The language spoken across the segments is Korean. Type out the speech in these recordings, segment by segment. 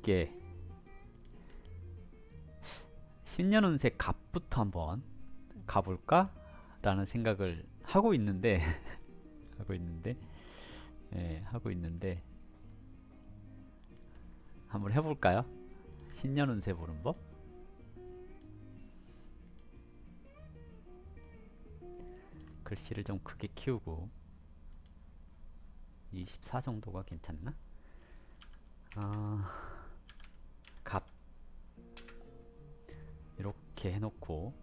쉽게 10년 운세 갑부터 한번 가볼까? 라는 생각을 하고 있는데 하고 있는데 한번 해볼까요? 10년 운세 보는 법? 글씨를 좀 크게 키우고 24 정도가 괜찮나? 갑 이렇게 해놓고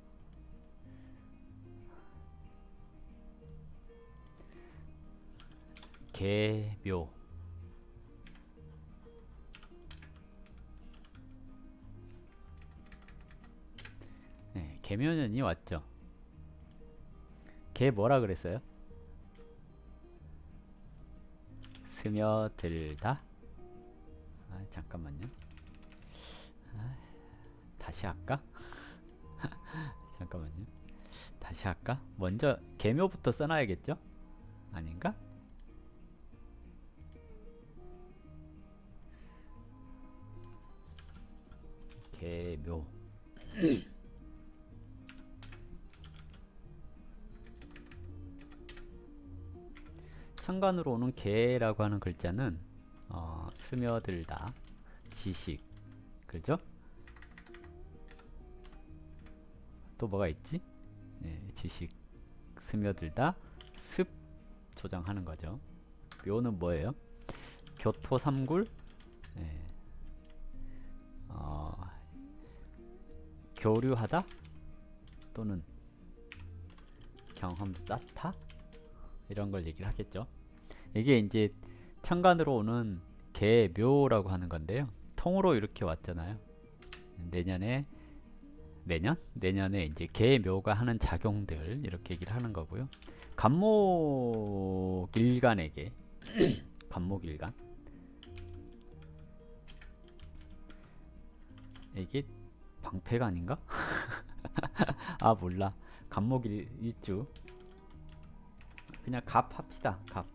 개묘 네, 개묘년이 왔죠. 개 뭐라 그랬어요? 스며들다. 잠깐만요. 다시 할까? 잠깐만요. 다시 할까? 먼저 개묘부터 써놔야겠죠? 아닌가? 개묘 천간으로 오는 개라고 하는 글자는 스며들다, 지식, 그죠? 또 뭐가 있지? 지식, 스며들다, 습 조장하는 거죠. 묘는 뭐예요? 교토삼굴, 교류하다 또는 경험 쌓다 이런 걸 얘기를 하겠죠. 이게 이제 천간으로 오는 개묘라고 하는 건데요. 통으로 이렇게 왔잖아요. 내년에 이제 개묘가 하는 작용들 이렇게 얘기를 하는 거고요. 간목일간에게 간목일간 이게 방패가 아닌가? 아 몰라. 간목일주 그냥 갑 합시다. 갑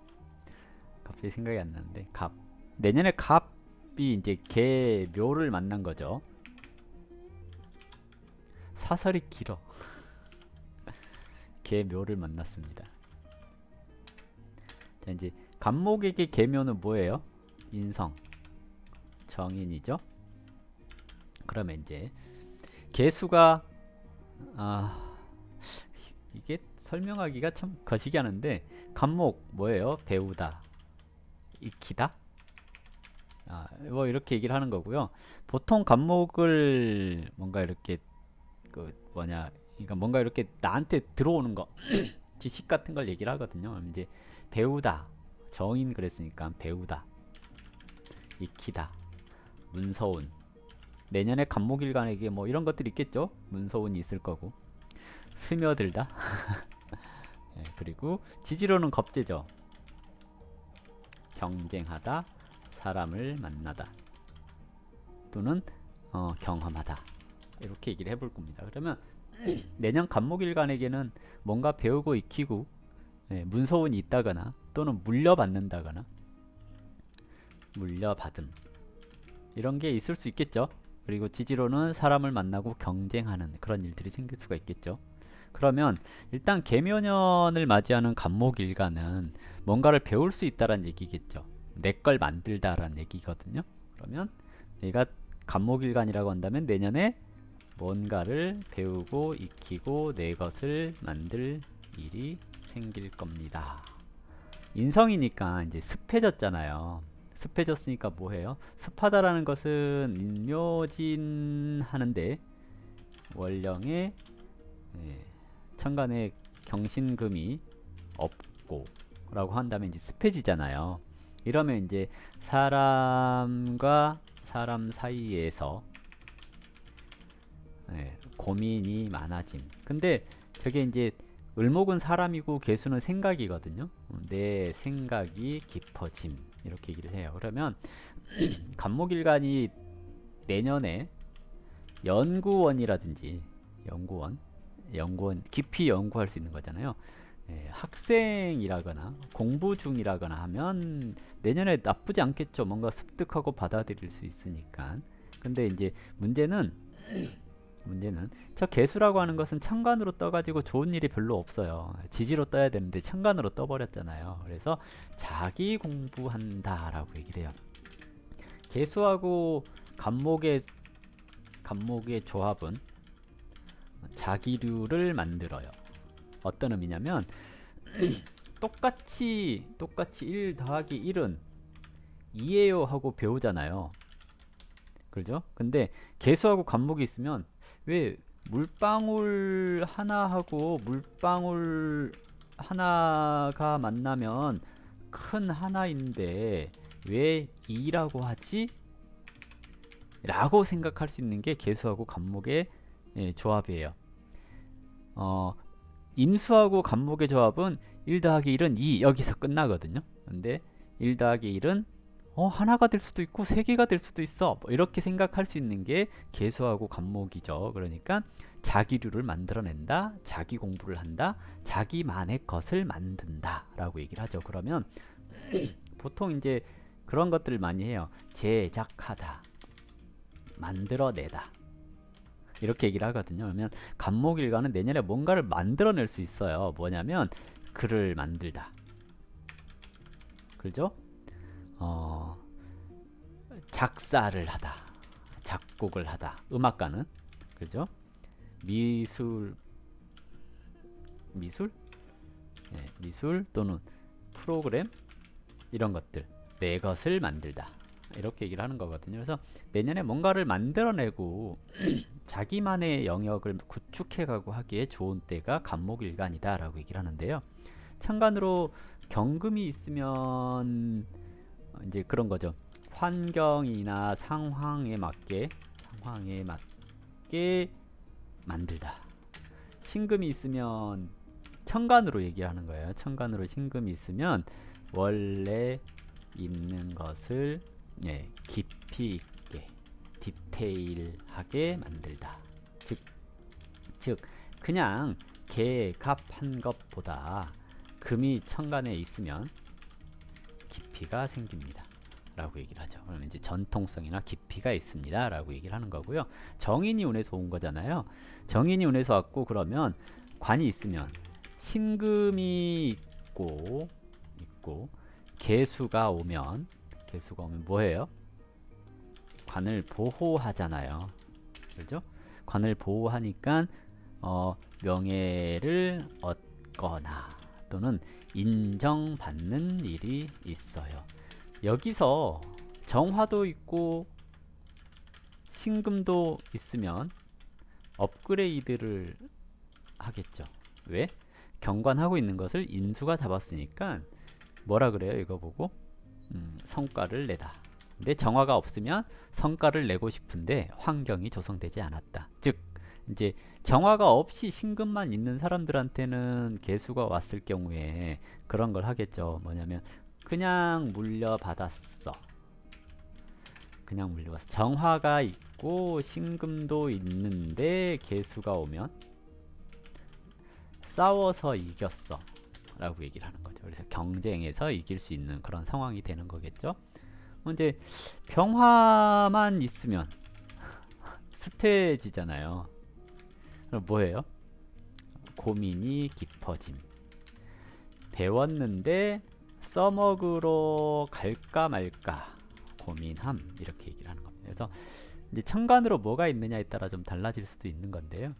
갑자기 생각이 안 나는데 갑 내년에 갑이 이제 개묘를 만난 거죠. 사설이 길어. 개묘를 만났습니다. 자 이제 간목에게 개묘는 뭐예요? 인성 정인이죠. 그러면 이제 개수가 이게 설명하기가 참 거시기 하는데 간목 뭐예요? 배우다, 익히다, 뭐 이렇게 얘기를 하는 거고요. 보통 간목을 뭔가 이렇게 그러니까 뭔가 이렇게 나한테 들어오는 거 지식 같은 걸 얘기를 하거든요. 이제 배우다, 정인 그랬으니까 배우다, 익히다, 문서운. 내년에 간목일간에게 뭐 이런 것들이 있겠죠. 문서운이 있을 거고 스며들다. 네, 그리고 지지로는 겁재죠. 경쟁하다, 사람을 만나다 또는 경험하다 이렇게 얘기를 해볼 겁니다. 그러면 내년 간목일간에게는 뭔가 배우고 익히고 문서운이 있다거나 또는 물려받는다거나 물려받음 이런 게 있을 수 있겠죠. 그리고 지지로는 사람을 만나고 경쟁하는 그런 일들이 생길 수가 있겠죠. 그러면 일단 개묘년을 맞이하는 간목일간은 뭔가를 배울 수 있다란 얘기겠죠. 내 걸 만들다라는 얘기거든요. 그러면 내가 간목일간이라고 한다면 내년에 뭔가를 배우고 익히고 내 것을 만들 일이 생길 겁니다. 인성이니까 이제 습해졌잖아요. 습해졌으니까 뭐해요? 습하다라는 것은 인묘진하는데 월령에 천간에 경신금이 없고 라고 한다면 이제 습해지잖아요. 이러면 이제 사람과 사람 사이에서 고민이 많아짐. 근데 저게 이제 을목은 사람이고 개수는 생각이거든요. 내 생각이 깊어짐 이렇게 얘기를 해요. 그러면 간목일간이 내년에 연구원이라든지 연구원 깊이 연구할 수 있는 거잖아요. 학생이라거나 공부 중이라거나 하면 내년에 나쁘지 않겠죠. 뭔가 습득하고 받아들일 수 있으니까. 근데 이제 문제는 저 개수라고 하는 것은 천간으로 떠가지고 좋은 일이 별로 없어요. 지지로 떠야 되는데 천간으로 떠버렸잖아요. 그래서 자기 공부한다 라고 얘기를 해요. 개수하고 간목의 조합은 자기류를 만들어요. 어떤 의미냐면 똑같이 1 더하기 1은 2예요 하고 배우잖아요. 그죠? 근데 개수하고 간목이 있으면 왜 물방울 하나하고 물방울 하나가 만나면 큰 하나인데 왜 2라고 하지? 라고 생각할 수 있는 게 개수하고 간목의 조합이에요. 임수하고 간목의 조합은 1 더하기 1은 2 여기서 끝나거든요. 근데 1 더하기 1은 하나가 될 수도 있고 3개가 될 수도 있어. 뭐 이렇게 생각할 수 있는 게 개수하고 간목이죠. 그러니까 자기류를 만들어낸다, 자기 공부를 한다, 자기만의 것을 만든다 라고 얘기를 하죠. 그러면 보통 이제 그런 것들을 많이 해요. 제작하다, 만들어내다 이렇게 얘기를 하거든요. 그러면 간목일가는 내년에 뭔가를 만들어낼 수 있어요. 뭐냐면 글을 만들다, 그죠? 작사를 하다, 작곡을 하다. 음악가는 그죠? 미술 또는 프로그램 이런 것들, 내 것을 만들다 이렇게 얘기를 하는 거거든요. 그래서 내년에 뭔가를 만들어내고 자기만의 영역을 구축해가고 하기에 좋은 때가 간목일간이다 라고 얘기를 하는데요. 천간으로 경금이 있으면 이제 그런 거죠. 환경이나 상황에 맞게 만들다. 신금이 있으면 천간으로 얘기하는 거예요. 천간으로 신금이 있으면 원래 있는 것을 깊이 있게 디테일하게 만들다. 즉 그냥 개갑한 것보다 금이 천간에 있으면 깊이가 생깁니다 라고 얘기를 하죠. 그러면 이제 전통성이나 깊이가 있습니다 라고 얘기를 하는 거고요. 정인이 운에서 온 거잖아요. 정인이 운에서 왔고, 그러면 관이 있으면 신금이 있고 개수가 오면 뭐예요? 관을 보호하잖아요. 그죠? 관을 보호하니까 명예를 얻거나 또는 인정받는 일이 있어요. 여기서 정화도 있고 신금도 있으면 업그레이드를 하겠죠. 왜? 경관하고 있는 것을 인수가 잡았으니까 뭐라 그래요? 이거 보고 성과를 내다. 근데 정화가 없으면 성과를 내고 싶은데 환경이 조성되지 않았다. 즉 이제 정화가 없이 신금만 있는 사람들한테는 개수가 왔을 경우에 그런 걸 하겠죠. 뭐냐면 그냥 물려받았어. 그냥 물려받았어. 정화가 있고 신금도 있는데 개수가 오면 싸워서 이겼어 라고 얘기를 하는 거죠. 그래서 경쟁에서 이길 수 있는 그런 상황이 되는 거겠죠. 근데 병화만 있으면 습해지잖아요. 그럼 뭐예요? 고민이 깊어짐. 배웠는데 써먹으러 갈까 말까 고민함, 이렇게 얘기를 하는 겁니다. 그래서 이제 천간으로 뭐가 있느냐에 따라 좀 달라질 수도 있는 건데요.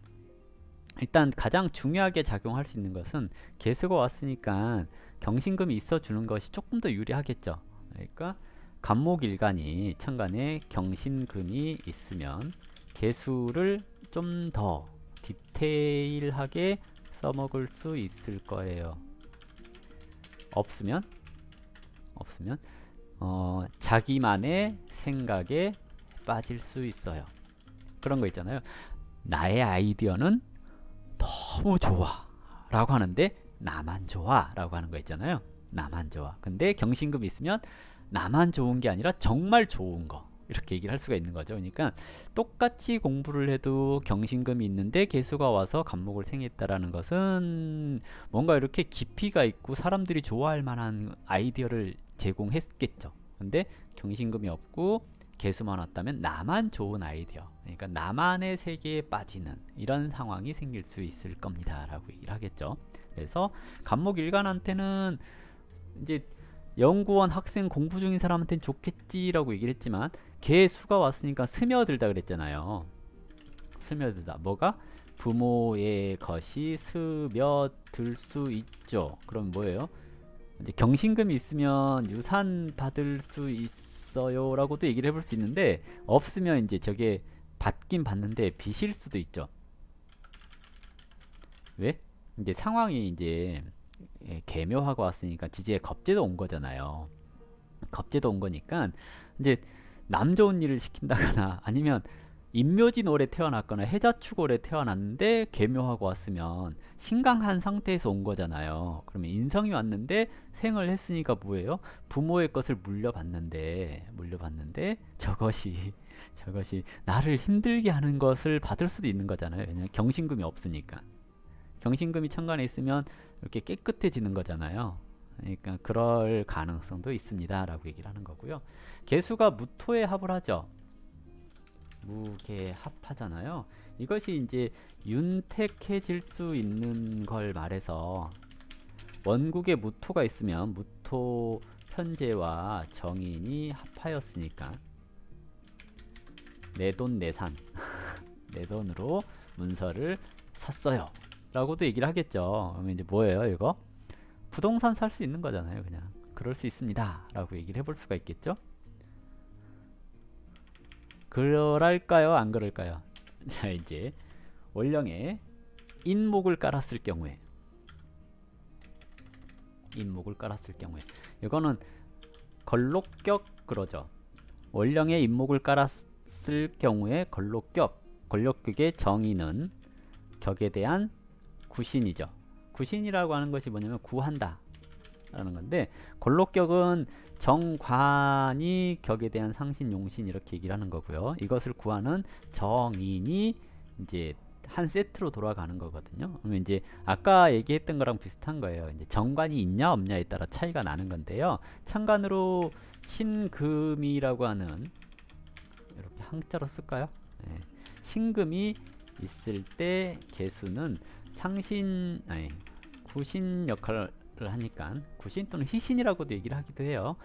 일단 가장 중요하게 작용할 수 있는 것은 개수가 왔으니까 경신금이 있어주는 것이 조금 더 유리하겠죠. 그러니까 간목일간이 천간에 경신금이 있으면 개수를 좀 더 디테일하게 써먹을 수 있을 거예요. 없으면 자기만의 생각에 빠질 수 있어요. 그런 거 있잖아요. 나의 아이디어는 너무 좋아 라고 하는데 나만 좋아 라고 하는 거 있잖아요. 나만 좋아. 근데 경신금이 있으면 나만 좋은 게 아니라 정말 좋은 거, 이렇게 얘기를 할 수가 있는 거죠. 그러니까 똑같이 공부를 해도 경신금이 있는데 개수가 와서 간목을 생했다라는 것은 뭔가 이렇게 깊이가 있고 사람들이 좋아할 만한 아이디어를 제공했겠죠. 근데 경신금이 없고 개수만 왔다면 나만 좋은 아이디어, 그러니까 나만의 세계에 빠지는 이런 상황이 생길 수 있을 겁니다 라고 얘기를 하겠죠. 그래서 간목일간한테는 이제 연구원 학생 공부 중인 사람한테는 좋겠지라고 얘기를 했지만 개수가 왔으니까 스며들다 그랬잖아요. 스며들다. 뭐가? 부모의 것이 스며들 수 있죠. 그럼 뭐예요? 이제 경신금이 있으면 유산 받을 수 있어요 라고도 얘기를 해볼 수 있는데, 없으면 이제 저게 받긴 받는데 빚일 수도 있죠. 왜? 이제 상황이 이제 개묘하고 왔으니까 지지에 겁재도 온 거잖아요. 겁재도 온 거니까 이제 남 좋은 일을 시킨다거나 아니면 임묘진 올해 태어났거나 해자축 올해 태어났는데 개묘하고 왔으면 신강한 상태에서 온 거잖아요. 그러면 인성이 왔는데 생을 했으니까 뭐예요? 부모의 것을 물려받는데 저것이 나를 힘들게 하는 것을 받을 수도 있는 거잖아요. 왜냐면 경신금이 없으니까. 경신금이 천간에 있으면 이렇게 깨끗해지는 거잖아요. 그러니까 그럴 가능성도 있습니다 라고 얘기를 하는 거고요. 개수가 무토에 합을 하죠. 무개합하잖아요. 이것이 이제 윤택해질 수 있는 걸 말해서, 원국에 무토가 있으면 무토 편제와 정인이 합하였으니까 내 돈 내산 내 돈으로 문서를 샀어요 라고도 얘기를 하겠죠. 그러면 이제 뭐예요 이거? 부동산 살 수 있는 거잖아요. 그냥 그럴 수 있습니다 라고 얘기를 해볼 수가 있겠죠. 그럴까요 안 그럴까요? 자, 이제 월령에 인목을 깔았을 경우에 이거는 걸록격 그러죠. 월령에 인목을 깔았을 경우에 걸록격의 정의는 격에 대한 구신이죠. 구신이라고 하는 것이 뭐냐면 구한다 라는 건데, 걸록격은 정관이 격에 대한 상신 용신 이렇게 얘기를 하는 거고요. 이것을 구하는 정인이 이제 한 세트로 돌아가는 거거든요. 그러면 이제 아까 얘기했던 거랑 비슷한 거예요. 이제 정관이 있냐 없냐에 따라 차이가 나는 건데요. 천간으로 신금이라고 하는, 이렇게 한자로 쓸까요? 네. 신금이 있을 때 개수는 구신 역할을 하니까, 구신 또는 희신이라고도 얘기를 하기도 해요.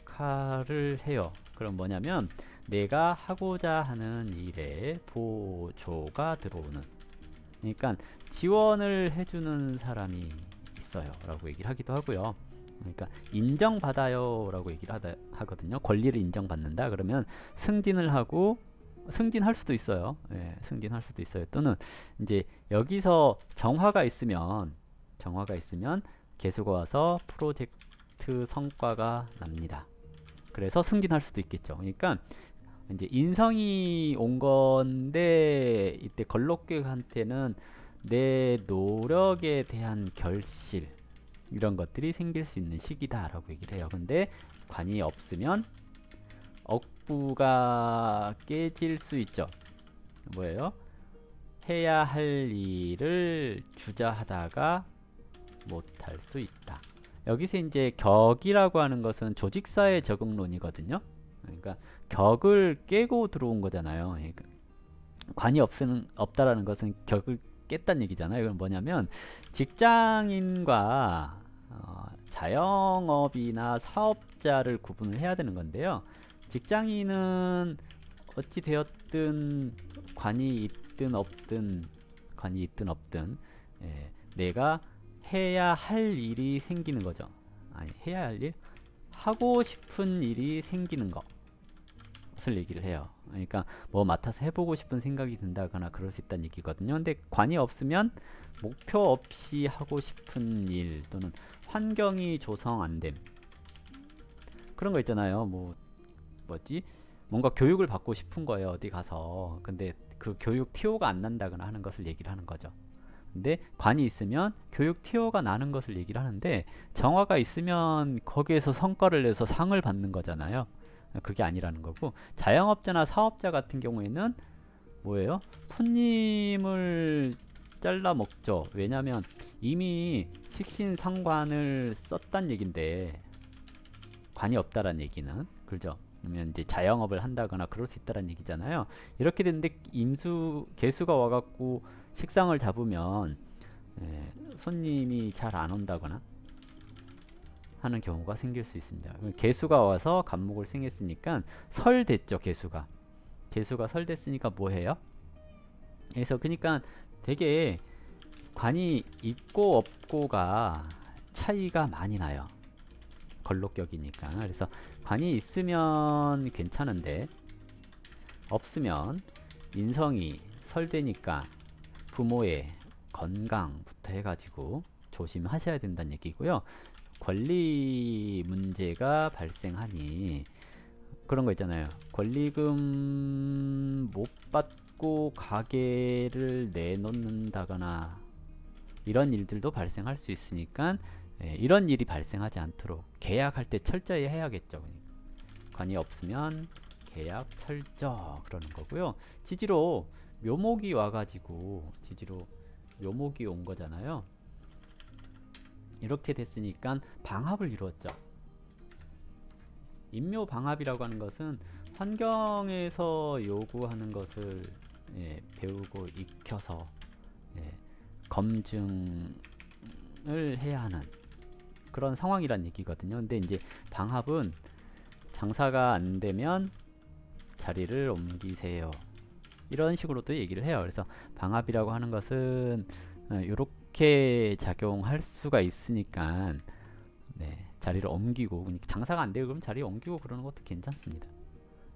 역할을 해요. 그럼 뭐냐면 내가 하고자 하는 일에 보조가 들어오는, 그러니까 지원을 해주는 사람이 있어요 라고 얘기를 하기도 하고요. 그러니까 인정받아요 라고 얘기를 하거든요. 권리를 인정받는다 그러면 승진할 수도 있어요. 예, 승진할 수도 있어요. 또는 이제 여기서 정화가 있으면 개수가 와서 프로젝트 성과가 납니다. 그래서 승진할 수도 있겠죠. 그러니까 이제 인성이 온 건데, 이때 걸록격한테는 내 노력에 대한 결실 이런 것들이 생길 수 있는 시기다 라고 얘기를 해요. 근데 관이 없으면 억부가 깨질 수 있죠. 뭐예요? 해야 할 일을 주저하다가 못할 수 있다. 여기서 이제 격이라고 하는 것은 조직사회 적응론이거든요. 그러니까 격을 깨고 들어온 거잖아요. 그러니까 관이 없다라는 것은 격을 깼다는 얘기잖아요. 이건 뭐냐면 직장인과 자영업이나 사업자를 구분을 해야 되는 건데요. 직장인은 어찌 되었든 관이 있든 없든 내가 해야 할 일이 생기는 거죠. 아니, 해야 할 일? 하고 싶은 일이 생기는 것을 얘기를 해요. 그러니까 뭐 맡아서 해보고 싶은 생각이 든다거나 그럴 수 있다는 얘기거든요. 근데 관이 없으면 목표 없이 하고 싶은 일 또는 환경이 조성 안 됨, 그런 거 있잖아요. 뭔가 교육을 받고 싶은 거예요, 어디 가서. 근데 그 교육 티오가 안 난다거나 하는 것을 얘기를 하는 거죠. 근데 관이 있으면 교육 티오가 나는 것을 얘기를 하는데, 정화가 있으면 거기에서 성과를 내서 상을 받는 거잖아요. 그게 아니라는 거고, 자영업자나 사업자 같은 경우에는 뭐예요? 손님을 잘라 먹죠. 왜냐면 이미 식신상관을 썼단 얘긴데, 관이 없다란 얘기는, 그죠? 그러면 이제 자영업을 한다거나 그럴 수 있다란 얘기잖아요. 이렇게 됐는데 개수가 와갖고 식상을 잡으면 손님이 잘 안 온다거나 하는 경우가 생길 수 있습니다. 개수가 와서 간목을 생겼으니까 설됐죠. 개수가 설됐으니까 뭐해요? 그래서 그러니까 되게 관이 있고 없고가 차이가 많이 나요. 걸록격이니까. 그래서 관이 있으면 괜찮은데 없으면 인성이 설되니까 부모의 건강부터 해가지고 조심하셔야 된다는 얘기고요. 권리 문제가 발생하니 그런 거 있잖아요. 권리금 못 받고 가게를 내놓는다거나 이런 일들도 발생할 수 있으니까 이런 일이 발생하지 않도록 계약할 때 철저히 해야겠죠. 관이 없으면 계약 철저 그러는 거고요. 지지로 묘목이 와가지고 묘목이 온 거잖아요. 이렇게 됐으니까 방합을 이루었죠. 인묘방합이라고 하는 것은 환경에서 요구하는 것을 배우고 익혀서 검증을 해야 하는 그런 상황이란 얘기거든요. 근데 이제 방합은 장사가 안 되면 자리를 옮기세요. 이런 식으로도 얘기를 해요. 그래서 방합이라고 하는 것은 이렇게 작용할 수가 있으니까 자리를 옮기고, 장사가 안 되고 그럼 자리 옮기고 그러는 것도 괜찮습니다.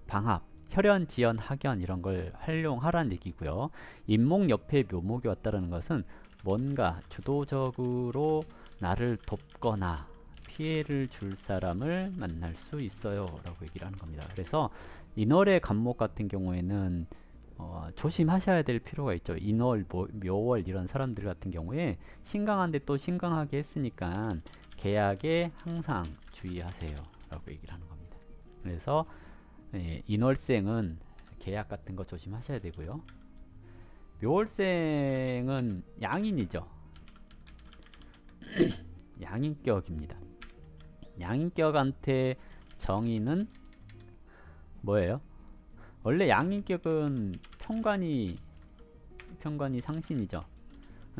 방합, 혈연, 지연, 학연 이런 걸 활용하라는 얘기고요. 인목 옆에 묘목이 왔다는 것은 뭔가 주도적으로 나를 돕거나 피해를 줄 사람을 만날 수 있어요 라고 얘기를 하는 겁니다. 그래서 인월의 간목 같은 경우에는 조심하셔야 될 필요가 있죠. 인월, 묘월 이런 사람들 같은 경우에 신강한데 또 신강하게 했으니까 계약에 항상 주의하세요 라고 얘기를 하는 겁니다. 그래서 인월생은 계약 같은 거 조심하셔야 되고요. 묘월생은 양인이죠. 양인격입니다. 양인격한테 정의는 뭐예요? 원래 양인격은 편관이 상신이죠.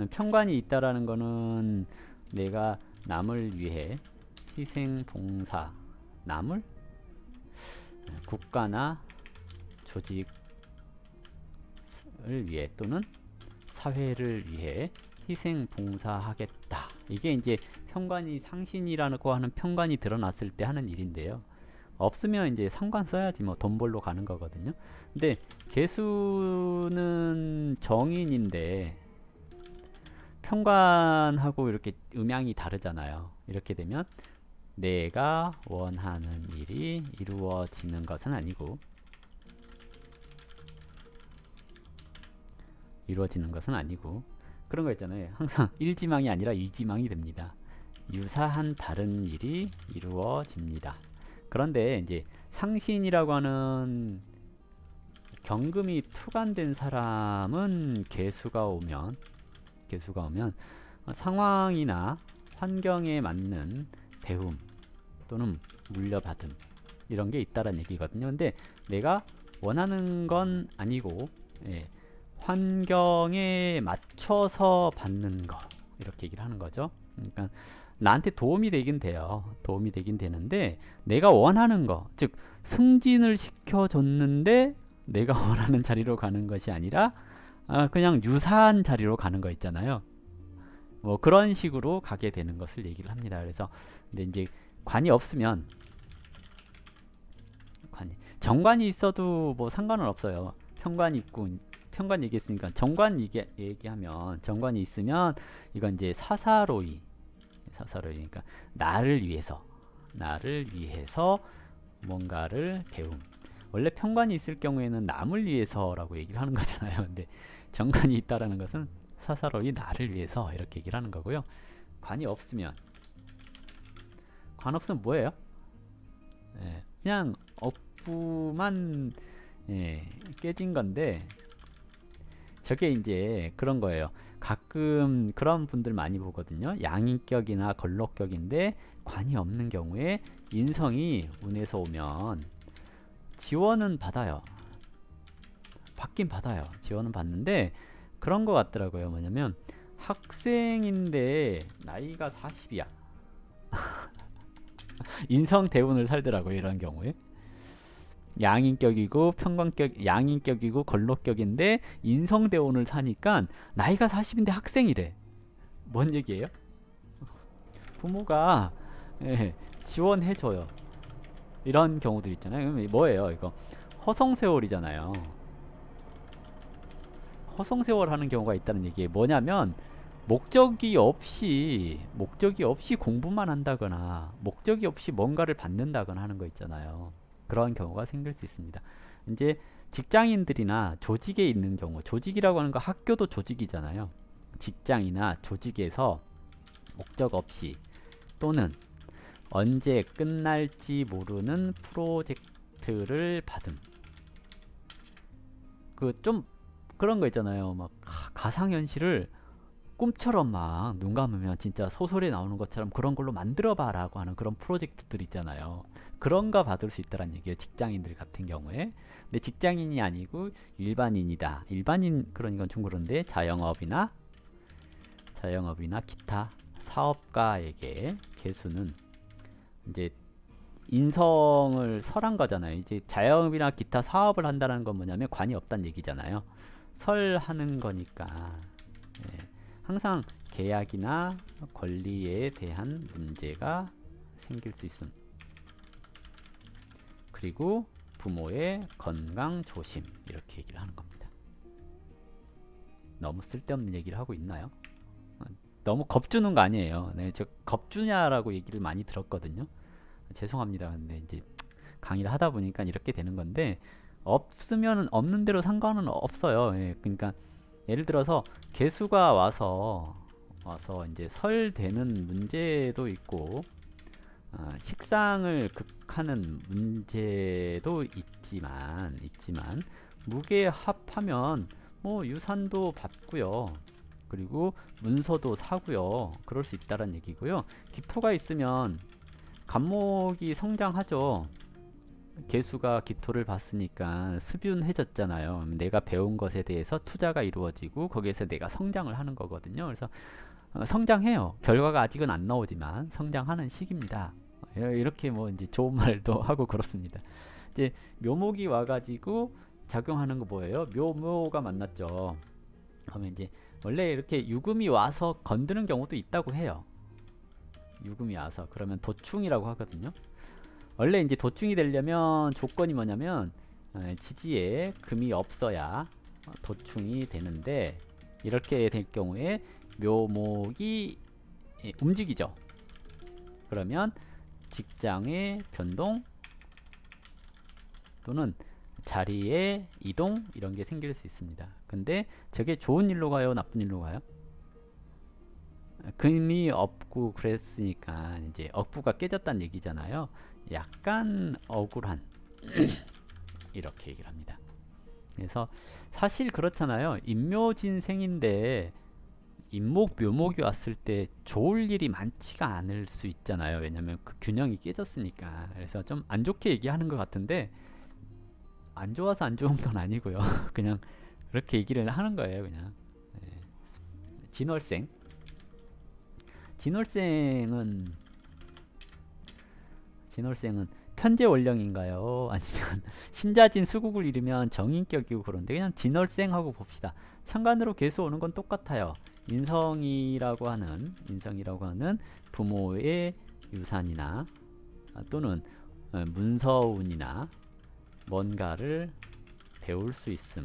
편관이 있다라는 거는 내가 남을 위해 희생 봉사, 남을 국가나 조직을 위해 또는 사회를 위해 희생 봉사하겠다. 이게 이제 편관이 상신이라고 하는 편관이 드러났을 때 하는 일인데요. 없으면 이제 상관 써야지 뭐 돈 벌러 가는 거거든요. 근데 개수는 정인인데 편관하고 이렇게 음양이 다르잖아요. 이렇게 되면 내가 원하는 일이 이루어지는 것은 아니고 그런 거 있잖아요. 항상 일지망이 아니라 이지망이 됩니다. 유사한 다른 일이 이루어집니다. 그런데 이제 상신이라고 하는 경금이 투관된 사람은 개수가 오면 상황이나 환경에 맞는 배움 또는 물려받음 이런 게 있다는 얘기거든요. 근데 내가 원하는 건 아니고 환경에 맞춰서 받는 거 이렇게 얘기를 하는 거죠. 그러니까 나한테 도움이 되긴 돼요. 도움이 되긴 되는데 내가 원하는 거, 즉 승진을 시켜줬는데 내가 원하는 자리로 가는 것이 아니라 그냥 유사한 자리로 가는 거 있잖아요. 뭐 그런 식으로 가게 되는 것을 얘기를 합니다. 그래서 근데 이제 관이 없으면 정관이 있어도 뭐 상관은 없어요. 편관이 있고 편관 얘기했으니까 정관 얘기하면 정관이 있으면 이건 이제 사사로이 그러니까 나를 위해서 뭔가를 배움. 원래 편관이 있을 경우에는 남을 위해서라고 얘기를 하는 거잖아요. 근데 정관이 있다라는 것은 사사로이 나를 위해서 이렇게 얘기를 하는 거고요. 관이 없으면 뭐예요? 그냥 일부만 깨진 건데, 저게 이제 그런 거예요. 가끔 그런 분들 많이 보거든요. 양인격이나 걸록격인데 관이 없는 경우에 인성이 운에서 오면 지원은 받아요. 받긴 받아요. 지원은 받는데 그런 거 같더라고요. 뭐냐면 학생인데 나이가 40이야. 인성 대운을 살더라고요. 이런 경우에. 양인격이고 평관격, 양인격이고 걸록격인데 인성대운을 사니까 나이가 40인데 학생이래. 뭔 얘기예요? 부모가 지원해줘요. 이런 경우들 있잖아요. 뭐예요 이거? 허송세월이잖아요. 허송세월 하는 경우가 있다는 얘기예요. 뭐냐면 목적이 없이 공부만 한다거나 목적이 없이 뭔가를 받는다거나 하는 거 있잖아요. 그런 경우가 생길 수 있습니다. 이제 직장인들이나 조직에 있는 경우, 조직이라고 하는 거 학교도 조직이잖아요. 직장이나 조직에서 목적 없이 또는 언제 끝날지 모르는 프로젝트를 받음. 그 좀 그런 거 있잖아요. 막 가상현실을 꿈처럼 막 눈 감으면 진짜 소설에 나오는 것처럼 그런 걸로 만들어봐 라고 하는 그런 프로젝트들 있잖아요. 그런 거 받을 수 있다는 얘기예요. 직장인들 같은 경우에. 근데 직장인이 아니고 일반인이다. 일반인 그러니까 좀 그런데 자영업이나 기타 사업가에게 개수는 이제 인성을 설한 거잖아요. 이제 자영업이나 기타 사업을 한다는 건 뭐냐면 관이 없다는 얘기잖아요. 설하는 거니까 항상 계약이나 권리에 대한 문제가 생길 수 있음. 그리고 부모의 건강 조심 이렇게 얘기를 하는 겁니다. 너무 쓸데없는 얘기를 하고 있나요? 너무 겁주는 거 아니에요. 네, 저 겁주냐라고 얘기를 많이 들었거든요. 죄송합니다. 근데 이제 강의를 하다 보니까 이렇게 되는 건데 없으면 없는 대로 상관은 없어요. 그러니까 예를 들어서 개수가 와서 이제 설되는 문제도 있고 식상을 극하는 문제도 있지만 무게 합하면 뭐 유산도 받고요. 그리고 문서도 사고요. 그럴 수 있다는 얘기고요. 기토가 있으면 간목이 성장하죠. 개수가 기토를 봤으니까 습윤해졌잖아요. 내가 배운 것에 대해서 투자가 이루어지고 거기에서 내가 성장을 하는 거거든요. 그래서 성장해요. 결과가 아직은 안 나오지만 성장하는 시기입니다. 이렇게 뭐 이제 좋은 말도 하고 그렇습니다. 이제 묘목이 와가지고 작용하는 거 뭐예요? 묘가 만났죠. 그러면 이제 원래 이렇게 유금이 와서 건드는 경우도 있다고 해요. 유금이 와서 그러면 도충이라고 하거든요. 원래 이제 도충이 되려면 조건이 뭐냐면 지지에 금이 없어야 도충이 되는데 이렇게 될 경우에 묘목이 움직이죠. 그러면 직장의 변동 또는 자리의 이동 이런 게 생길 수 있습니다. 근데 저게 좋은 일로 가요? 나쁜 일로 가요? 금이 없고 그랬으니까 이제 억부가 깨졌다는 얘기잖아요. 약간 억울한 이렇게 얘기를 합니다. 그래서 사실 그렇잖아요. 인묘진생인데 인목 묘목이 왔을 때 좋을 일이 많지가 않을 수 있잖아요. 왜냐면 그 균형이 깨졌으니까. 그래서 좀 안 좋게 얘기하는 것 같은데 안 좋아서 안 좋은 건 아니고요. 그냥 그렇게 얘기를 하는 거예요. 그냥 진월생 편재월령인가요? 아니면 신자진 수국을 이루면 정인격이고 그런데 그냥 진월생하고 봅시다. 천간으로 계속 오는 건 똑같아요. 인성이라고 하는 부모의 유산이나 또는 문서운이나 뭔가를 배울 수 있음.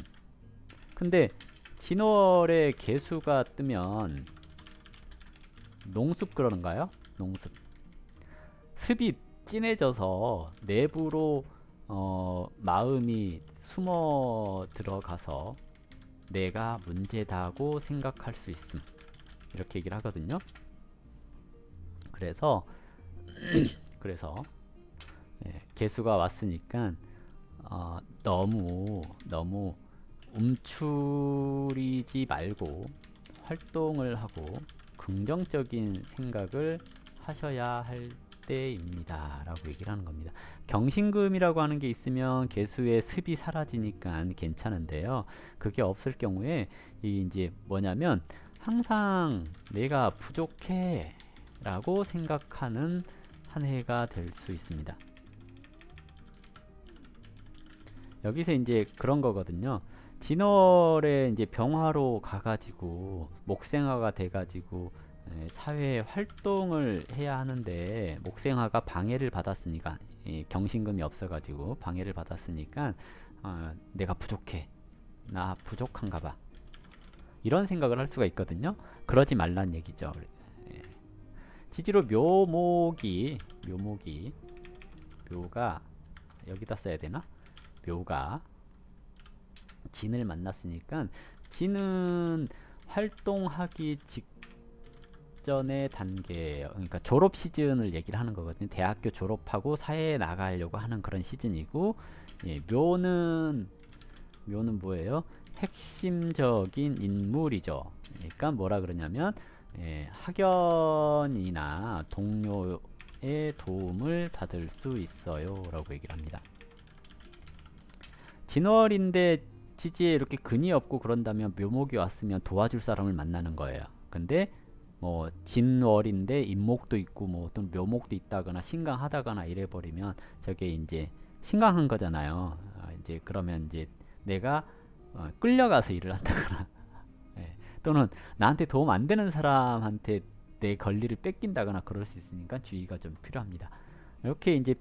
근데 진월에 개수가 뜨면 농습 그러는가요? 농습. 습이 진해져서 내부로 마음이 숨어 들어가서 내가 문제다고 생각할 수 있음. 이렇게 얘기를 하거든요. 그래서 개수가 왔으니까 너무 움츠리지 말고 활동을 하고 긍정적인 생각을 하셔야 할 때입니다 라고 얘기를 하는 겁니다. 경신금이라고 하는 게 있으면 개수의 습이 사라지니까 괜찮은데요, 그게 없을 경우에 이제 뭐냐면 항상 내가 부족해 라고 생각하는 한 해가 될 수 있습니다. 여기서 이제 그런 거거든요. 진월에 이제 병화로 가가지고 목생화가 돼가지고 사회 활동을 해야 하는데 목생화가 방해를 받았으니까, 경신금이 없어가지고 방해를 받았으니까 내가 부족해, 나 부족한가 봐, 이런 생각을 할 수가 있거든요. 그러지 말란 얘기죠. 지지로 묘가 여기다 써야 되나? 묘가 진을 만났으니까 진은 활동하기 직전의 단계, 그러니까 졸업 시즌을 얘기를 하는 거거든요. 대학교 졸업하고 사회에 나가려고 하는 그런 시즌이고, 묘는 뭐예요? 핵심적인 인물이죠. 그러니까 뭐라 그러냐면 학연이나 동료의 도움을 받을 수 있어요 라고 얘기를 합니다. 진월인데 지지에 이렇게 근이 없고 그런다면 묘목이 왔으면 도와줄 사람을 만나는 거예요. 근데 뭐 진월인데 인목도 있고 뭐 또 묘목도 있다거나 신강하다거나 이래버리면 저게 이제 신강한 거잖아요. 이제 그러면 이제 내가 끌려가서 일을 한다거나 또는 나한테 도움 안 되는 사람한테 내 권리를 뺏긴다거나 그럴 수 있으니까 주의가 좀 필요합니다. 이렇게 이제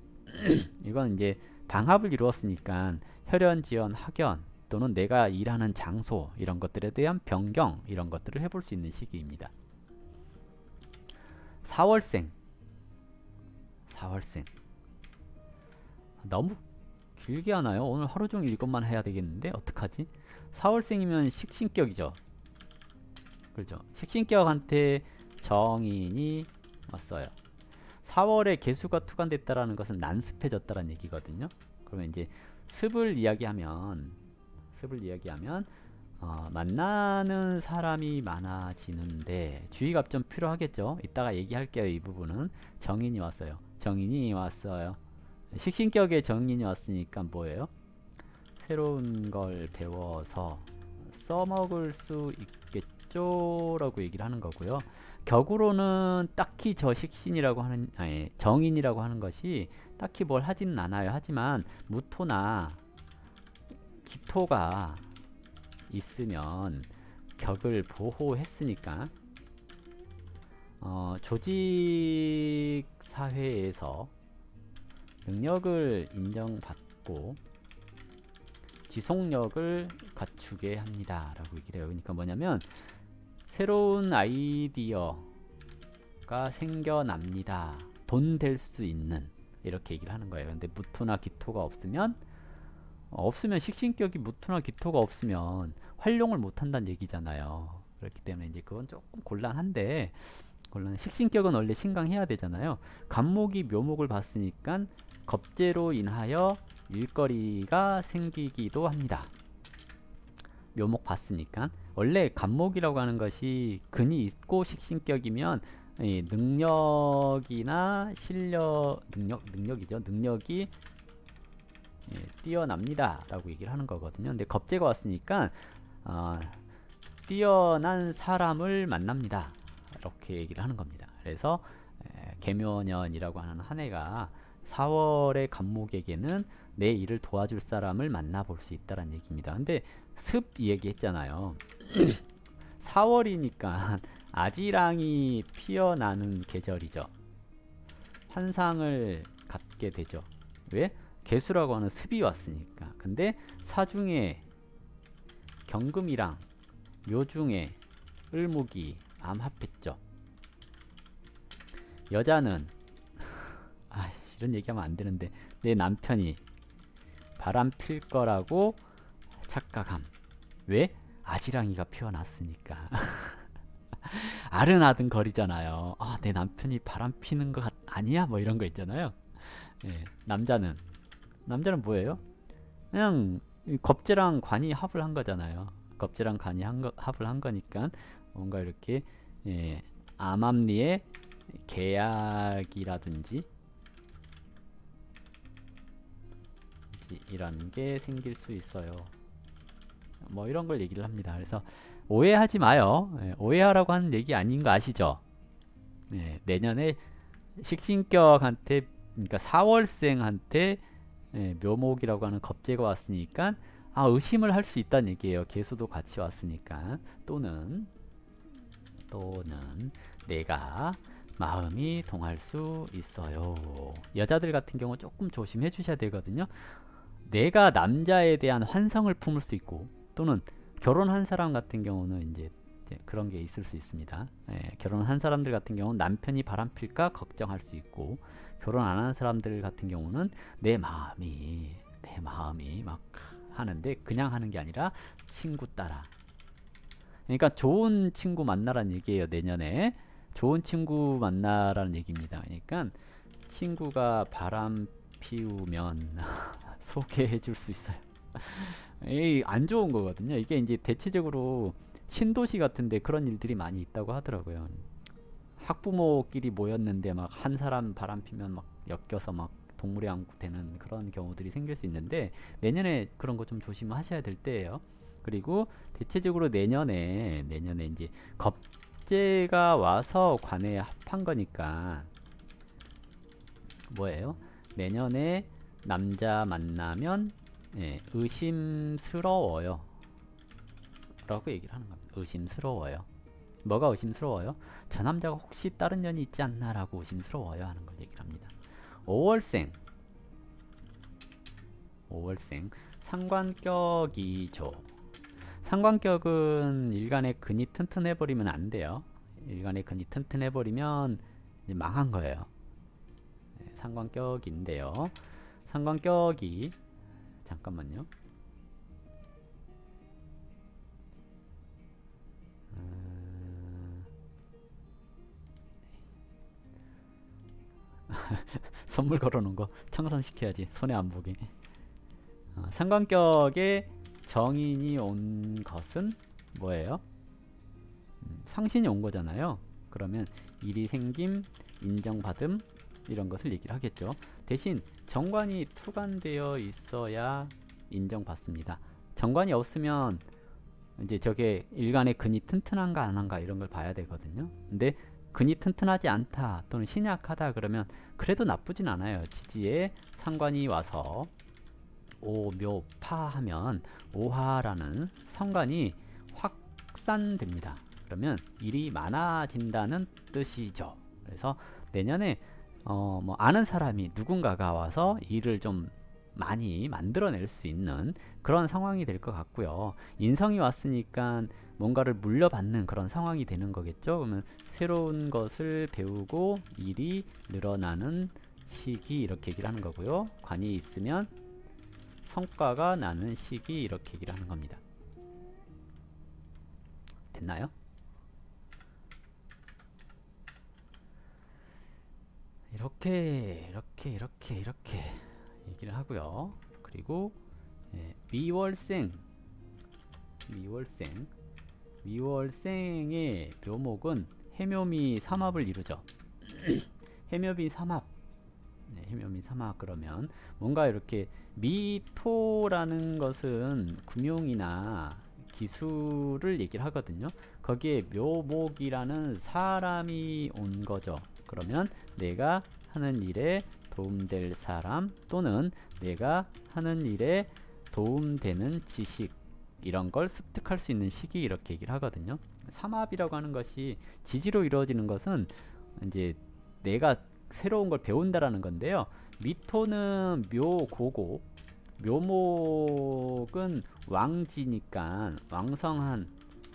이건 이제 방합을 이루었으니까 혈연, 지연, 학연 또는 내가 일하는 장소 이런 것들에 대한 변경 이런 것들을 해볼 수 있는 시기입니다. 4월생 너무 길게 하나요? 오늘 하루 종일 이것만 해야 되겠는데 어떡하지? 4월생이면 식신격이죠. 그렇죠. 식신격한테 정인이 왔어요. 4월에 개수가 투관됐다라는 것은 난습해졌다라는 얘기거든요. 그러면 이제 습을 이야기하면 만나는 사람이 많아지는데 주의가 좀 필요하겠죠. 이따가 얘기할게요. 이 부분은 정인이 왔어요. 식신격에 정인이 왔으니까 뭐예요? 새로운 걸 배워서 써먹을 수 있겠죠 라고 얘기를 하는 거고요. 격으로는 딱히 저 식신이라고 하는 정인이라고 하는 것이 딱히 뭘 하지는 않아요. 하지만 무토나 기토가 있으면 격을 보호했으니까 조직 사회에서 능력을 인정받고 지속력을 갖추게 합니다 라고 얘기를 해요. 그러니까 뭐냐면 새로운 아이디어가 생겨납니다. 돈 될 수 있는 이렇게 얘기를 하는 거예요. 근데 무토나 기토가 없으면 식신격이 무토나 기토가 없으면 활용을 못한다는 얘기잖아요. 그렇기 때문에 이제 그건 조금 곤란한데 식신격은 원래 신강해야 되잖아요. 간목이 묘목을 봤으니까 겁재로 인하여 일거리가 생기기도 합니다. 묘목 봤으니까 원래 간목이라고 하는 것이 근이 있고 식신격이면 능력이나 능력이 뛰어납니다 라고 얘기를 하는 거거든요. 근데 겁재가 왔으니까 뛰어난 사람을 만납니다 이렇게 얘기를 하는 겁니다. 그래서 계묘년이라고 하는 한 해가 4월의 간목에게는 내 일을 도와줄 사람을 만나볼 수 있다는 얘기입니다. 근데 습 얘기했잖아요. 4월이니까 아지랑이 피어나는 계절이죠. 환상을 갖게 되죠. 왜? 개수라고 하는 습이 왔으니까. 근데 사중에 경금이랑 묘중에 을목이 암합했죠. 여자는 이런 얘기하면 안 되는데 내 남편이 바람 필 거라고 착각함. 왜? 아지랑이가 피어났으니까. 아른아든 거리잖아요. 내 남편이 바람 피는 거 아니야? 뭐 이런 거 있잖아요. 남자는 뭐예요? 그냥 이 겁재랑 관이 합을 한 거잖아요. 겁재랑 관이 합을 한 거니까 뭔가 이렇게 예, 암암리에 계약이라든지 이런 게 생길 수 있어요. 뭐 이런 걸 얘기를 합니다. 그래서 오해하지 마요. 예, 오해하라고 하는 얘기 아닌 거 아시죠? 예, 내년에 식신격한테 그러니까 4월생한테 예, 묘목이라고 하는 겁재가 왔으니까 의심을 할 수 있다는 얘기예요. 개수도 같이 왔으니까. 또는 내가 마음이 동할 수 있어요. 여자들 같은 경우 조금 조심해 주셔야 되거든요. 내가 남자에 대한 환상을 품을 수 있고, 또는 결혼한 사람 같은 경우는 이제 그런 게 있을 수 있습니다. 예, 결혼한 사람들 같은 경우는 남편이 바람필까 걱정할 수 있고, 결혼 안 하는 사람들 같은 경우는 내 마음이 막 하는데 그냥 하는 게 아니라 친구 따라. 그러니까 좋은 친구 만나라는 얘기예요. 내년에 좋은 친구 만나라는 얘기입니다. 그러니까 친구가 바람 피우면 소개해 줄 수 있어요. 안 좋은 거거든요. 이게 이제 대체적으로 신도시 같은데 그런 일들이 많이 있다고 하더라고요. 학부모끼리 모였는데 막 한 사람 바람 피면 막 엮여서 막 동물의 왕국 되는 그런 경우들이 생길 수 있는데, 내년에 그런 거 좀 조심하셔야 될 때예요. 그리고 대체적으로 내년에 이제 겁재가 와서 관에 합한 거니까 뭐예요? 내년에 남자 만나면 예, 의심스러워요 라고 얘기를 하는 겁니다. 의심스러워요. 뭐가 의심스러워요? 저 남자가 혹시 다른 년이 있지 않나 라고 의심스러워요 하는 걸 얘기를 합니다. 5월생 상관격이죠. 상관격은 일간의 근이 튼튼해버리면 안 돼요. 일간의 근이 튼튼해버리면 이제 망한 거예요. 네, 상관격인데요. 상관격이 잠깐만요. 선물 걸어놓은 거 청산시켜야지, 손에 안 보게. 상관격에 정인이 온 것은 뭐예요? 상신이 온 거잖아요. 그러면 일이 생김, 인정받음 이런 것을 얘기를 하겠죠. 대신 정관이 투관되어 있어야 인정받습니다. 정관이 없으면 이제 저게 일간의 근이 튼튼한가 안 한가 이런 걸 봐야 되거든요. 근데 근이 튼튼하지 않다 또는 신약하다 그러면 그래도 나쁘진 않아요. 지지에 상관이 와서 오묘파 하면 오화라는 성관이 확산됩니다. 그러면 일이 많아진다는 뜻이죠. 그래서 내년에 뭐 아는 사람이 누군가가 와서 일을 좀 많이 만들어낼 수 있는 그런 상황이 될 것 같고요. 인성이 왔으니까 뭔가를 물려받는 그런 상황이 되는 거겠죠. 그러면 새로운 것을 배우고 일이 늘어나는 시기 이렇게 얘기를 하는 거고요. 관이 있으면 성과가 나는 시기 이렇게 얘기를 하는 겁니다. 됐나요? 이렇게 얘기를 하고요. 그리고 미월생의 묘목은 해묘미 삼합을 이루죠. 해묘미 삼합. 해묘미 삼합 그러면 뭔가 이렇게 미토라는 것은 금융이나 기술을 얘기를 하거든요. 거기에 묘목이라는 사람이 온 거죠. 그러면 내가 하는 일에 도움될 사람 또는 내가 하는 일에 도움되는 지식 이런 걸 습득할 수 있는 시기 이렇게 얘기를 하거든요. 삼합이라고 하는 것이 지지로 이루어지는 것은 이제 내가 새로운 걸 배운다라는 건데요. 미토는 묘고고 묘목은 왕지니까 왕성한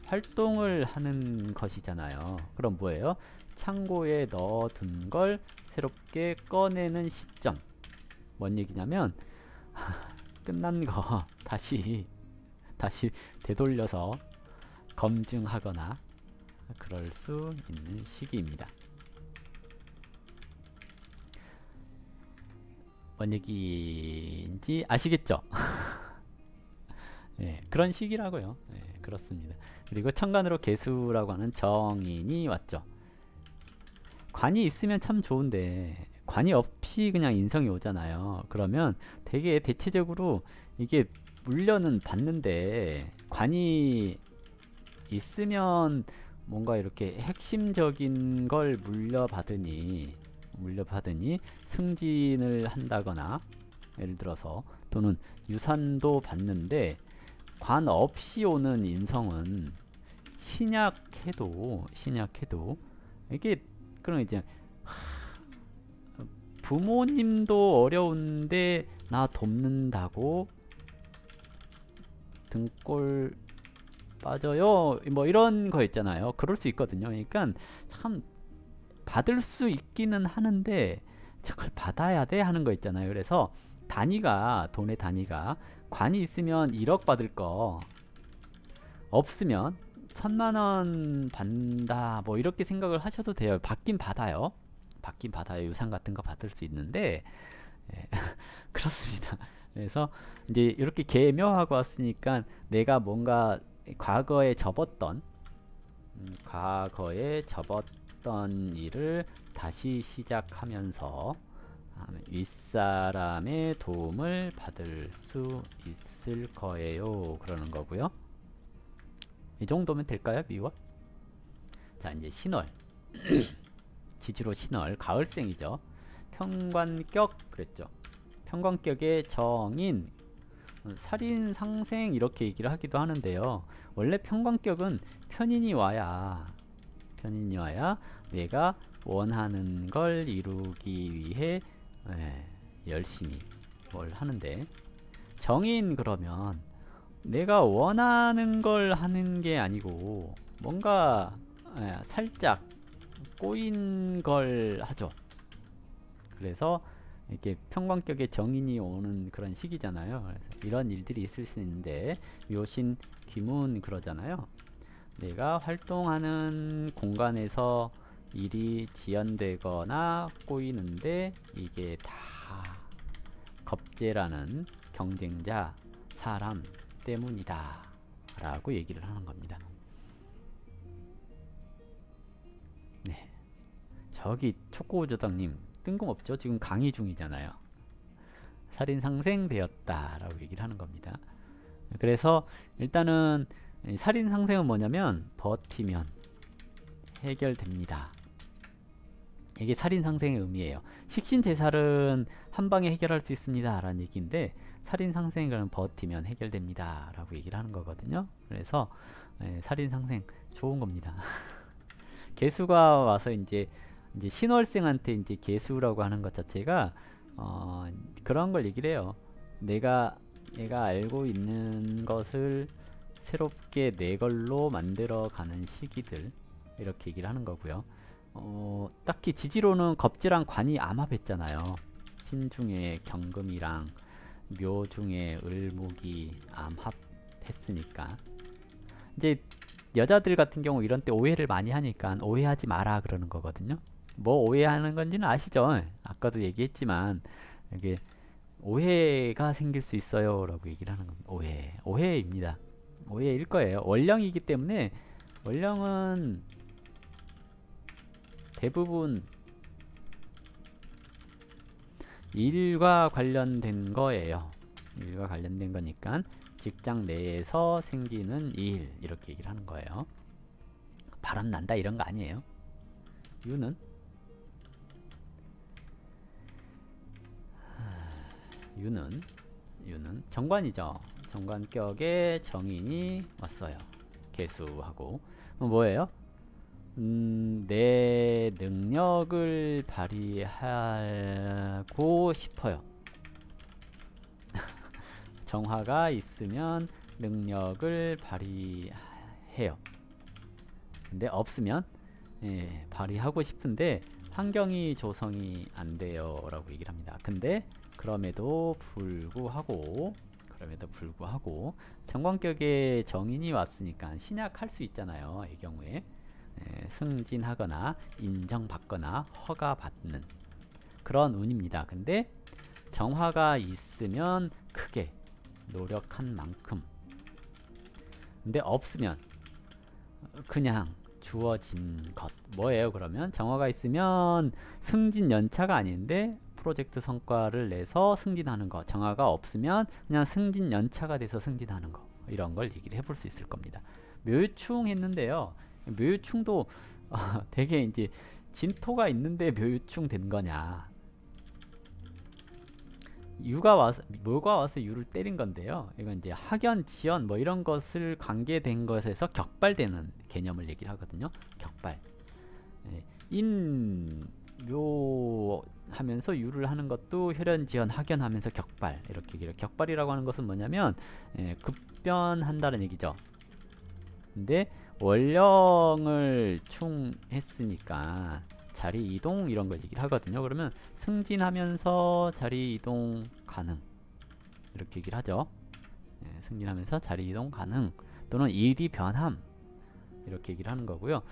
활동을 하는 것이잖아요. 그럼 뭐예요? 창고에 넣어둔 걸 새롭게 꺼내는 시점. 뭔 얘기냐면 끝난 거 다시 되돌려서 검증하거나 그럴 수 있는 시기입니다. 뭔 얘기인지 아시겠죠? 예, 그런 식이라고요. 예, 그렇습니다. 그리고 천간으로 개수라고 하는 정인이 왔죠. 관이 있으면 참 좋은데 관이 없이 그냥 인성이 오잖아요. 그러면 되게 대체적으로 이게 물려는 받는데 관이 있으면 뭔가 이렇게 핵심적인 걸 물려받으니 승진을 한다거나 예를 들어서 또는 유산도 받는데 관 없이 오는 인성은 신약해도 이게 그럼 이제 부모님도 어려운데 나 돕는다고 등골 빠져요 뭐 이런 거 있잖아요. 그럴 수 있거든요. 그러니까 참 받을 수 있기는 하는데 저걸 받아야 돼 하는 거 있잖아요. 그래서 돈의 단위가 관이 있으면 1억 받을 거 없으면 1000만원 받는다 뭐 이렇게 생각을 하셔도 돼요. 받긴 받아요. 유산 같은 거 받을 수 있는데 예, 그렇습니다. 그래서 이제 이렇게 개묘하고 왔으니까 내가 뭔가 과거에 접었던 일을 다시 시작하면서 윗사람의 도움을 받을 수 있을 거예요. 그러는 거고요. 이 정도면 될까요? 미월? 자, 이제 신월. 지지로 신월, 가을생이죠. 평관격 그랬죠. 평관격의 정인, 살인상생 이렇게 얘기를 하기도 하는데요. 원래 평관격은 편인이 와야 내가 원하는 걸 이루기 위해 열심히 뭘 하는데, 정인 그러면 내가 원하는 걸 하는 게 아니고 뭔가 살짝 꼬인 걸 하죠. 그래서 이렇게 평관격의 정인이 오는 그런 시기잖아요. 이런 일들이 있을 수 있는데 묘신 귀문 그러잖아요. 내가 활동하는 공간에서 일이 지연되거나 꼬이는데 이게 다 겁재라는 경쟁자 사람 때문이다 라고 얘기를 하는 겁니다. 네. 저기 초코우조당님 뜬금없죠? 지금 강의 중이잖아요. 살인상생 되었다 라고 얘기를 하는 겁니다. 그래서 일단은 살인상생은 뭐냐면 버티면 해결됩니다. 이게 살인상생의 의미예요. 식신제살은 한방에 해결할 수 있습니다 라는 얘기인데, 살인상생은 버티면 해결됩니다 라고 얘기를 하는 거거든요. 그래서 살인상생 좋은 겁니다. 개수가 와서 이제 신월생한테 이제 개수라고 하는 것 자체가 그런 걸 얘기를 해요. 내가 알고 있는 것을 새롭게 내 걸로 만들어가는 시기들, 이렇게 얘기를 하는 거고요. 딱히 지지로는 겁지랑 관이 암합했잖아요. 신중에 경금이랑 묘중에 을목이 암합했으니까 이제 여자들 같은 경우 이런 때 오해를 많이 하니까 오해하지 마라 그러는 거거든요. 뭐 오해하는 건지는 아시죠? 아까도 얘기했지만 이게 오해가 생길 수 있어요 라고 얘기를 하는 겁니다. 오해입니다. 오해일 거예요. 월령이기 때문에, 월령은 대부분 일과 관련된 거예요. 일과 관련된 거니까 직장 내에서 생기는 일, 이렇게 얘기를 하는 거예요. 바람 난다 이런 거 아니에요. 유는 정관이죠. 정관격에 정인이 왔어요. 개수하고 뭐예요? 내 능력을 발휘하고 싶어요. 정화가 있으면 능력을 발휘해요. 근데 없으면 발휘하고 싶은데 환경이 조성이 안 돼요 라고 얘기를 합니다. 근데 그럼에도 불구하고 정관격에 정인이 왔으니까 신약할 수 있잖아요. 이 경우에 승진하거나 인정받거나 허가받는 그런 운입니다. 근데 정화가 있으면 크게 노력한 만큼 근데 없으면 그냥 주어진 것 뭐예요? 그러면 정어가 있으면 승진 연차가 아닌데 프로젝트 성과를 내서 승진하는 거, 정어가 없으면 그냥 승진 연차가 돼서 승진하는 거, 이런 걸 얘기를 해볼 수 있을 겁니다. 묘유충 했는데요, 묘유충도 되게 이제 진토가 있는데 묘유충 된 거냐, 유가 와서 뭐가 와서 유를 때린 건데요. 이건 이제 학연, 지연 뭐 이런 것을 관계된 것에서 격발되는 개념을 얘기를 하거든요. 격발. 예, 인, 묘 하면서 유를 하는 것도 혈연, 지연, 학연 하면서 격발, 이렇게 얘기를. 격발이라고 하는 것은 뭐냐면 급변한다는 얘기죠. 근데 원령을 충했으니까 자리 이동 이런 걸 얘기를 하거든요. 그러면 승진하면서 자리 이동 가능, 이렇게 얘기를 하죠. 승진하면서 자리 이동 가능 또는 일이 변함, 이렇게 얘기를 하는 거고요.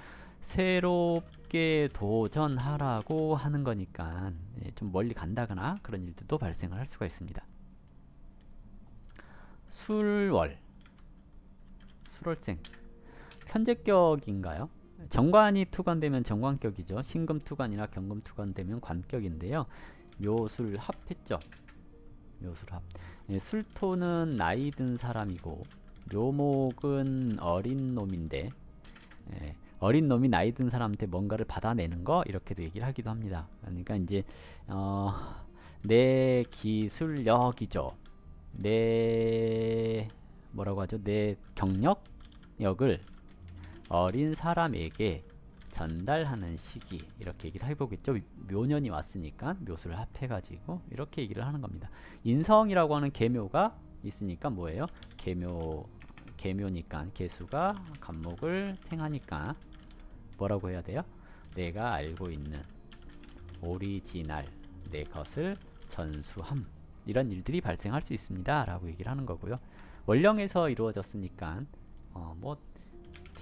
새롭게 도전하라고 하는 거니까 좀 멀리 간다거나 그런 일들도 발생을 할 수가 있습니다. 술월, 술월생, 편제격인가요? 정관이 투관되면 정관격이죠. 신금 투관이나 경금 투관되면 관격인데요. 묘술 합했죠. 묘술 합. 술토는 나이 든 사람이고 묘목은 어린 놈인데, 어린 놈이 나이 든 사람한테 뭔가를 받아내는 거, 이렇게도 얘기를 하기도 합니다. 그러니까 이제 내 기술력이죠. 내 뭐라고 하죠? 내 경력력을 어린 사람에게 전달하는 시기, 이렇게 얘기를 해보겠죠. 묘년이 왔으니까 묘수를 합해가지고 이렇게 얘기를 하는 겁니다. 인성이라고 하는 계묘가 있으니까 뭐예요? 계묘니까 계수가 간목을 생하니까 뭐라고 해야 돼요? 내가 알고 있는 오리지널 내 것을 전수함, 이런 일들이 발생할 수 있습니다 라고 얘기를 하는 거고요. 원령에서 이루어졌으니까 뭐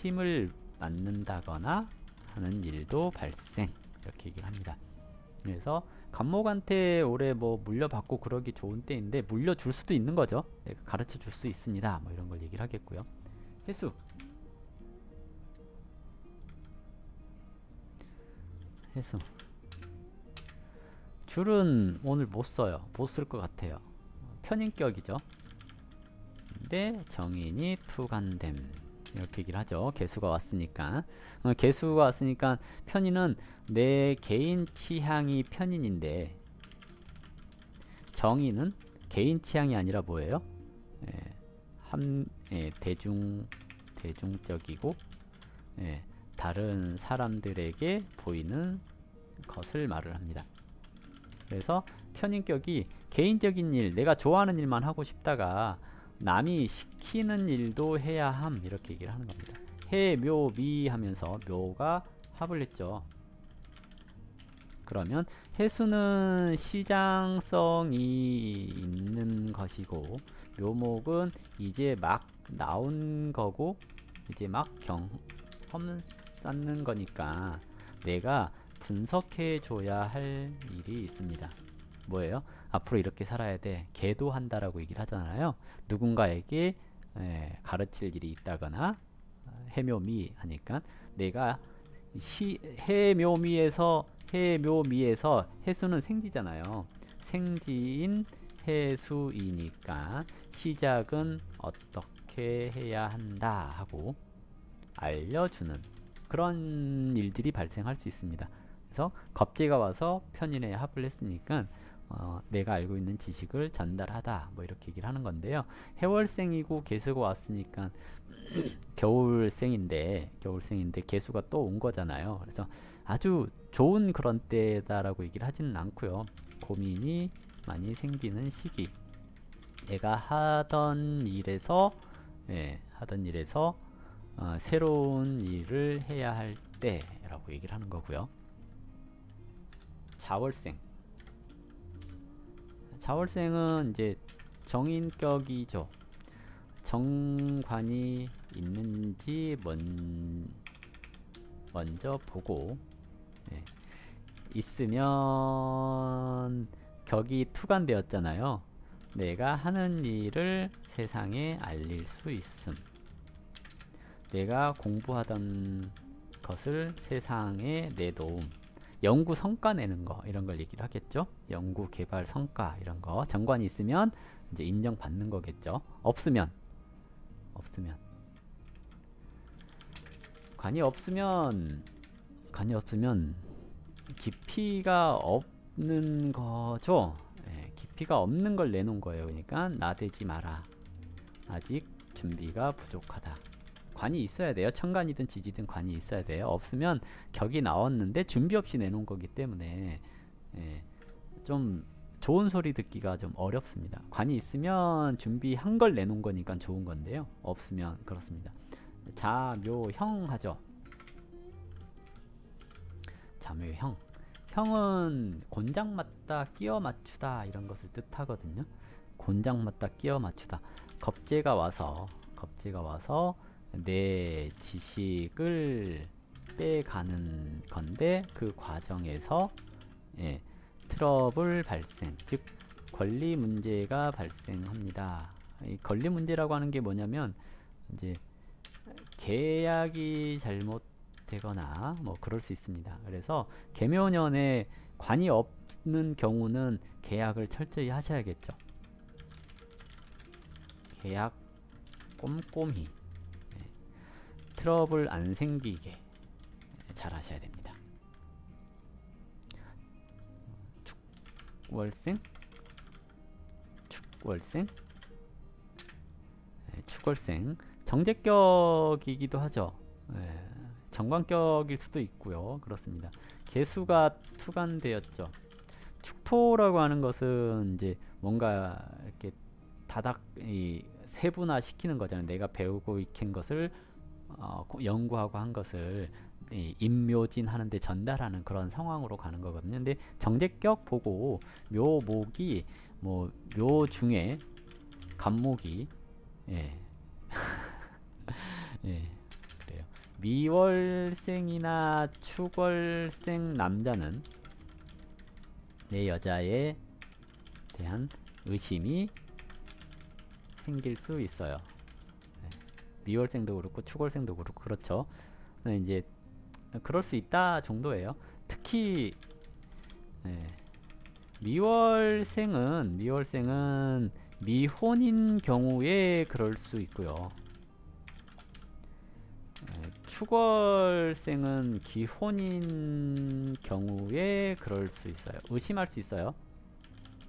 팀을 만든다거나 하는 일도 발생, 이렇게 얘기를 합니다. 그래서 간목한테 올해 뭐 물려받고 그러기 좋은 때인데 물려줄 수도 있는 거죠. 내가 가르쳐 줄 수 있습니다, 뭐 이런 걸 얘기를 하겠고요. 해수, 해수 줄은 오늘 못 써요. 못 쓸 것 같아요. 편인격이죠. 근데 정인이 투간됨, 이렇게 얘기를 하죠. 개수가 왔으니까. 개수가 왔으니까 편인은 내 개인 취향이 편인인데, 정인은 개인 취향이 아니라 뭐예요? 대중적이고 다른 사람들에게 보이는 것을 말을 합니다. 그래서 편인격이 개인적인 일, 내가 좋아하는 일만 하고 싶다가 남이 시키는 일도 해야 함, 이렇게 얘기를 하는 겁니다. 해, 묘, 미 하면서 묘가 합을 했죠. 그러면 해수는 시장성이 있는 것이고 묘목은 이제 막 나온 거고 이제 막 경험 쌓는 거니까 내가 분석해 줘야 할 일이 있습니다. 뭐예요? 앞으로 이렇게 살아야 돼. 계도한다라고 얘기를 하잖아요. 누군가에게 가르칠 일이 있다거나 해묘미 하니까 내가 해묘미에서 해수는 생지잖아요. 생지인 해수이니까 시작은 어떻게 해야 한다 하고 알려주는 그런 일들이 발생할 수 있습니다. 그래서 겁재가 와서 편인에 합을 했으니까 내가 알고 있는 지식을 전달하다, 뭐 이렇게 얘기를 하는 건데요. 해월생이고 개수가 왔으니까 겨울생인데 개수가 또 온 거잖아요. 그래서 아주 좋은 그런 때다라고 얘기를 하지는 않고요. 고민이 많이 생기는 시기, 내가 하던 일에서 새로운 일을 해야 할 때라고 얘기를 하는 거고요. 자월생은 이제 정인격이죠. 정관이 있는지 먼저 보고 있으면 격이 투관되었잖아요. 내가 하는 일을 세상에 알릴 수 있음. 내가 공부하던 것을 세상에 내놓음. 연구 성과 내는 거 이런 걸 얘기를 하겠죠. 연구 개발 성과 이런 거 정관이 있으면 이제 인정받는 거겠죠. 없으면 관이 없으면 깊이가 없는 거죠. 예, 깊이가 없는 걸 내놓은 거예요. 그러니까 나대지 마라. 아직 준비가 부족하다. 관이 있어야 돼요. 천간이든 지지든 관이 있어야 돼요. 없으면 격이 나왔는데 준비 없이 내놓은 거기 때문에 예, 좀 좋은 소리 듣기가 좀 어렵습니다. 관이 있으면 준비한 걸 내놓은 거니까 좋은 건데요. 없으면 그렇습니다. 자묘형 하죠. 자묘형. 형은 곤장 맞다, 끼워 맞추다 이런 것을 뜻하거든요. 곤장 맞다, 끼워 맞추다. 겁재가 와서 내 지식을 빼가는 건데 그 과정에서 예, 트러블 발생, 즉 권리 문제가 발생합니다. 이 권리 문제라고 하는 게 뭐냐면 이제 계약이 잘못되거나 뭐 그럴 수 있습니다. 그래서 계묘년에 관이 없는 경우는 계약을 철저히 하셔야겠죠. 계약 꼼꼼히 트러블 안 생기게 잘 하셔야 됩니다. 축월생 정제격이기도 하죠. 정관격일 수도 있고요. 그렇습니다. 개수가 투간되었죠. 축토라고 하는 것은 이제 뭔가 이렇게 다닥 세분화 시키는 거잖아요. 내가 배우고 익힌 것을 연구하고 한 것을 임묘진 하는데 전달하는 그런 상황으로 가는 거거든요. 근데 정제격 보고 묘목이 뭐 묘 중에 간목이 예. 예. 그래요. 미월생이나 축월생 남자는 내 여자에 대한 의심이 생길 수 있어요. 미월생도 그렇고 축월생도 그렇고 그렇죠. 이제 그럴 수 있다 정도예요. 특히 미월생은 미혼인 경우에 그럴 수 있고요. 축월생은 기혼인 경우에 그럴 수 있어요. 의심할 수 있어요.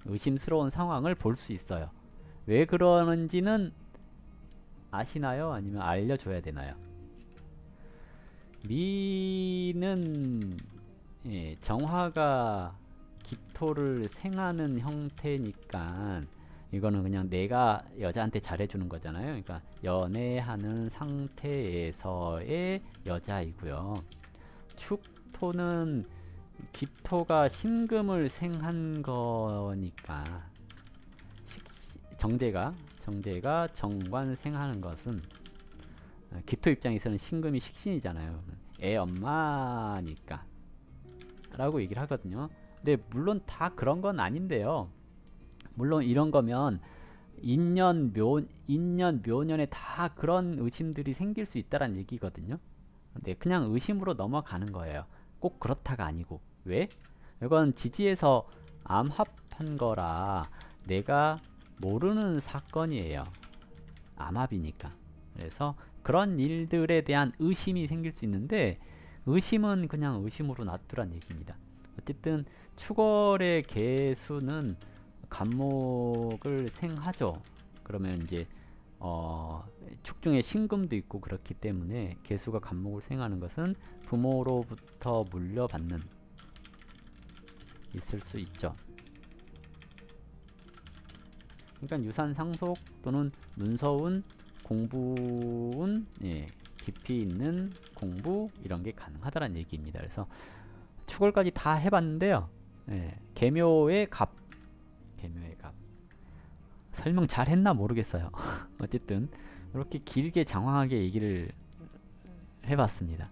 의심스러운 상황을 볼 수 있어요. 왜 그러는지는 아시나요? 아니면 알려줘야 되나요? 미는 정화가 기토를 생하는 형태니까 이거는 그냥 내가 여자한테 잘해주는 거잖아요. 그러니까 연애하는 상태에서의 여자이고요. 축토는 기토가 신금을 생한 거니까 정제가 정관 생하는 것은 기토 입장에서는 신금이 식신이잖아요. 애 엄마니까 라고 얘기를 하거든요. 근데 물론 다 그런 건 아닌데요. 물론 이런 거면 인년 묘년에 다 그런 의심들이 생길 수 있다란 얘기거든요. 근데 그냥 의심으로 넘어가는 거예요. 꼭 그렇다가 아니고. 왜? 이건 지지에서 암합한 거라 내가 모르는 사건이에요. 암합이니까. 그래서 그런 일들에 대한 의심이 생길 수 있는데 의심은 그냥 의심으로 놔두란 얘기입니다. 어쨌든 축월의 개수는 간목을 생하죠. 그러면 이제 축 중에 신금도 있고 그렇기 때문에 개수가 간목을 생하는 것은 부모로부터 물려받는 있을 수 있죠. 그러니까 유산 상속 또는 문서운, 공부운, 깊이 있는 공부 이런 게 가능하다는 얘기입니다. 그래서 축월까지 다 해봤는데요. 계묘의 갑 설명 잘 했나 모르겠어요. 어쨌든 이렇게 길게 장황하게 얘기를 해봤습니다.